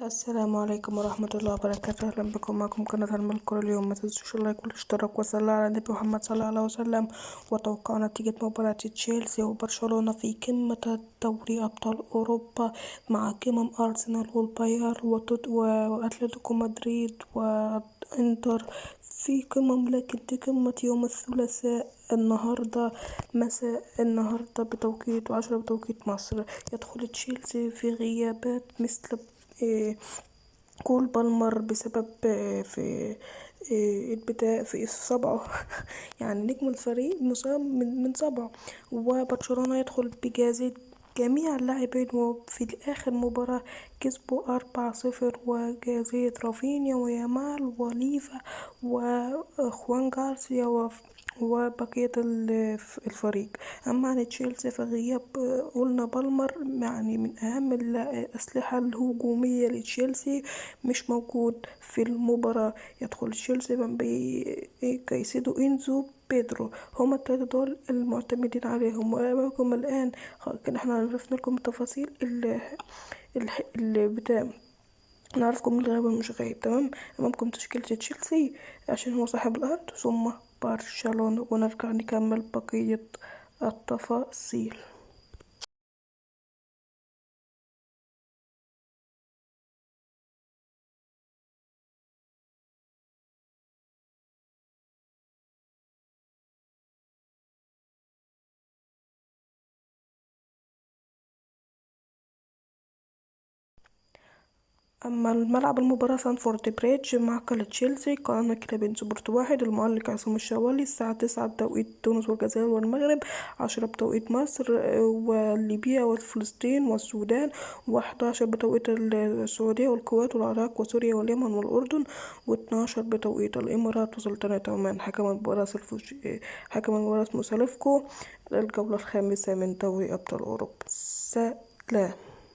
السلام عليكم ورحمة الله وبركاته. أهلا بكم معكم قناة الملك كل يوم. ما تنسوش اللايك والاشتراك وصلوا على النبي محمد صلى الله عليه وسلم. وتوقع نتيجة مباراة تشيلسي وبرشلونة في قمة دوري أبطال أوروبا مع قمم أرسنال والباير وأتلتيكو مدريد وإنتر في قمم، لكن دي قمة يوم الثلاثاء النهاردة بتوقيت 10 بتوقيت مصر. يدخل تشيلسي في غيابات مثل كول بالمر بسبب في البداية في صبعه يعني نجم الفريق مصاب من صبعه. وبرشلونة يدخل بجازة جميع اللاعبين، وفي آخر مباراة كسبوا 4-0، وجازية رافينيا ويامال وليفا وخوان جارسيا وبقية الفريق. أما عن تشيلسي فغياب قلنا بالمر يعني من أهم الأسلحة الهجومية لتشيلسي مش موجود في المباراة. يدخل تشيلسي من كايسيدو إنزو بيدرو، هما التلاتة دول المعتمدين عليهم. وأمامكم الآن كان احنا عرفنا لكم التفاصيل اللي بتاع نعرفكم من الغيب والمش غايب. تمام، أمامكم تشكيلة تشيلسي عشان هو صاحب الأرض، ثم برشلونة، ونرجع نكمل بقية التفاصيل. أما الملعب المباراة سانفورد بريدج معقل تشيلسي، قائمة كلابين سبورت واحد، المعلق عصام الشوالي، الساعة 9 بتوقيت تونس والجزائر والمغرب، 10 بتوقيت مصر وليبيا وفلسطين والسودان، و11 بتوقيت السعودية والكويت والعراق وسوريا واليمن والأردن، و12 بتوقيت الإمارات وسلطنة عمان. حكم المباراة اسمه سالفكو. الجولة الخامسة من دوري أبطال أوروبا. سلام.